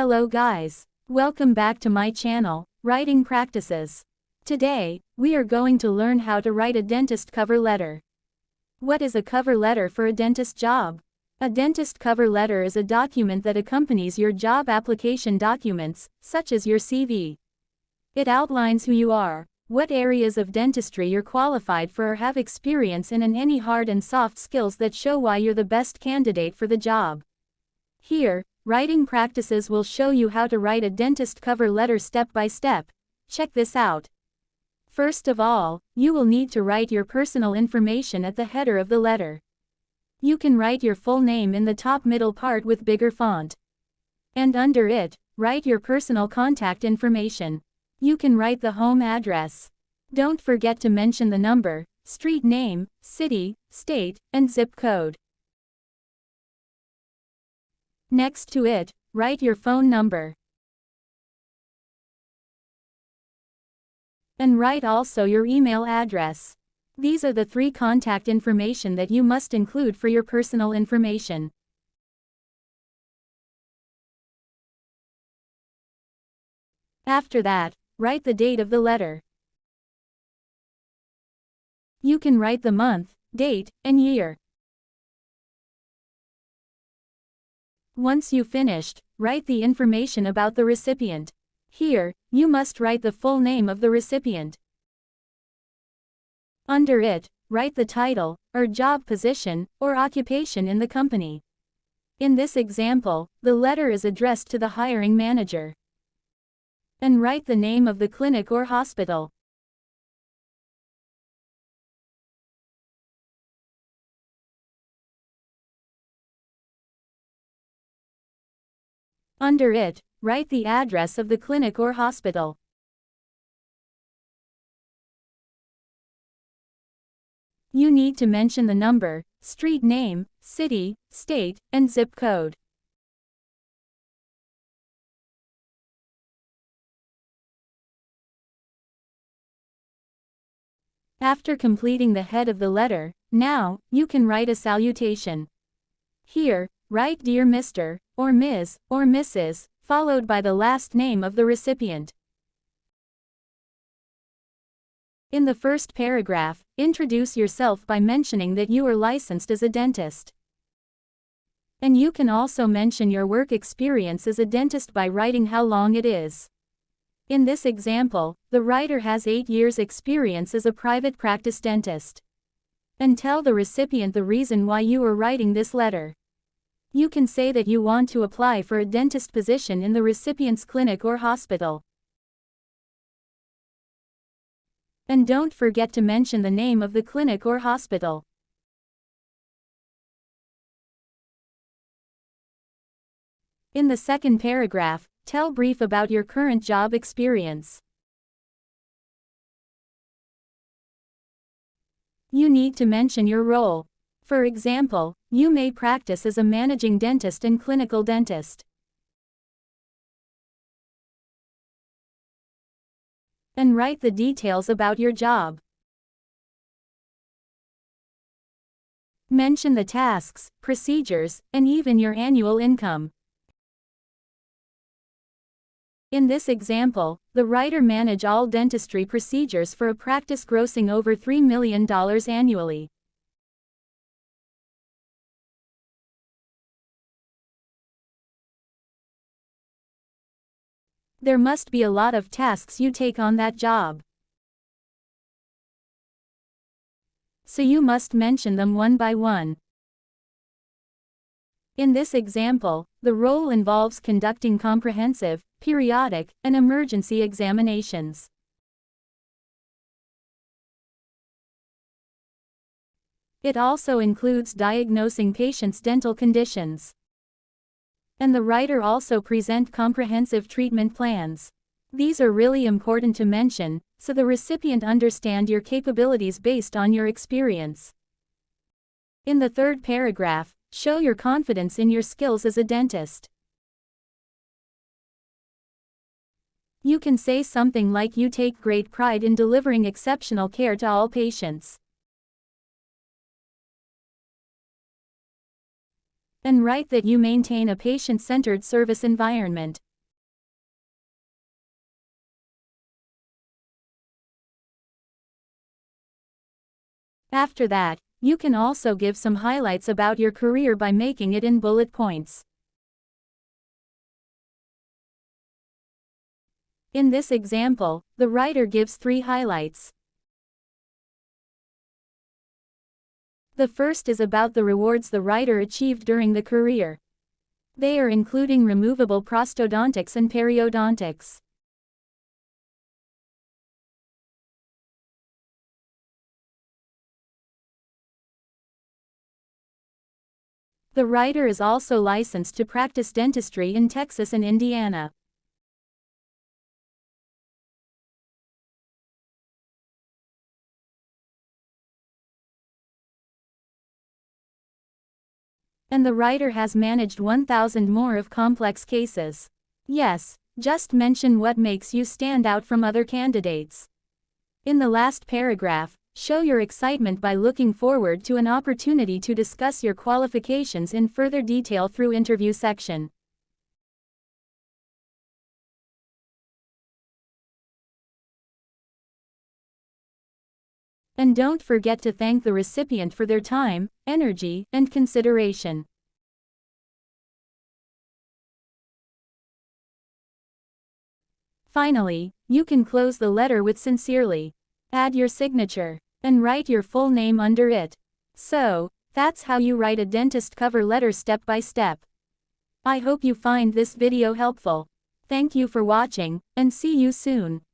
Hello guys. Welcome back to my channel, Writing Practices. Today, we are going to learn how to write a dentist cover letter. What is a cover letter for a dentist job? A dentist cover letter is a document that accompanies your job application documents, such as your CV. It outlines who you are, what areas of dentistry you're qualified for or have experience in, and any hard and soft skills that show why you're the best candidate for the job. Here, Writing Practices will show you how to write a dentist cover letter step by step. Check this out. First of all, you will need to write your personal information at the header of the letter. You can write your full name in the top middle part with bigger font. And under it, write your personal contact information. You can write the home address. Don't forget to mention the number, street name, city, state, and zip code. Next to it, write your phone number. And write also your email address. These are the 3 contact information that you must include for your personal information. After that, write the date of the letter. You can write the month, date, and year. Once you finished, write the information about the recipient. Here, you must write the full name of the recipient. Under it, write the title, or job position, or occupation in the company. In this example, the letter is addressed to the hiring manager. And write the name of the clinic or hospital. Under it, write the address of the clinic or hospital. You need to mention the number, street name, city, state, and zip code. After completing the head of the letter, now, you can write a salutation. Here, write Dear Mr., or Ms., or Mrs., followed by the last name of the recipient. In the first paragraph, introduce yourself by mentioning that you are licensed as a dentist. And you can also mention your work experience as a dentist by writing how long it is. In this example, the writer has 8 years' experience as a private practice dentist. And tell the recipient the reason why you are writing this letter. You can say that you want to apply for a dentist position in the recipient's clinic or hospital. And don't forget to mention the name of the clinic or hospital. In the second paragraph, tell brief about your current job experience. You need to mention your role. For example, you may practice as a managing dentist and clinical dentist. And write the details about your job. Mention the tasks, procedures, and even your annual income. In this example, the writer managed all dentistry procedures for a practice grossing over $3 million annually. There must be a lot of tasks you take on that job. So you must mention them one by one. In this example, the role involves conducting comprehensive, periodic, and emergency examinations. It also includes diagnosing patients' dental conditions. And the writer also present comprehensive treatment plans. These are really important to mention, so the recipient understand your capabilities based on your experience. In the third paragraph, show your confidence in your skills as a dentist. You can say something like you take great pride in delivering exceptional care to all patients. And write that you maintain a patient-centered service environment. After that, you can also give some highlights about your career by making it in bullet points. In this example, the writer gives 3 highlights. The first is about the rewards the writer achieved during the career. They are including removable prosthodontics and periodontics. The writer is also licensed to practice dentistry in Texas and Indiana. And the writer has managed 1,000 more of complex cases. Yes, just mention what makes you stand out from other candidates. In the last paragraph, show your excitement by looking forward to an opportunity to discuss your qualifications in further detail through interview section. And don't forget to thank the recipient for their time, energy, and consideration. Finally, you can close the letter with "Sincerely." Add your signature, and write your full name under it. So, that's how you write a dentist cover letter step by step. I hope you find this video helpful. Thank you for watching, and see you soon.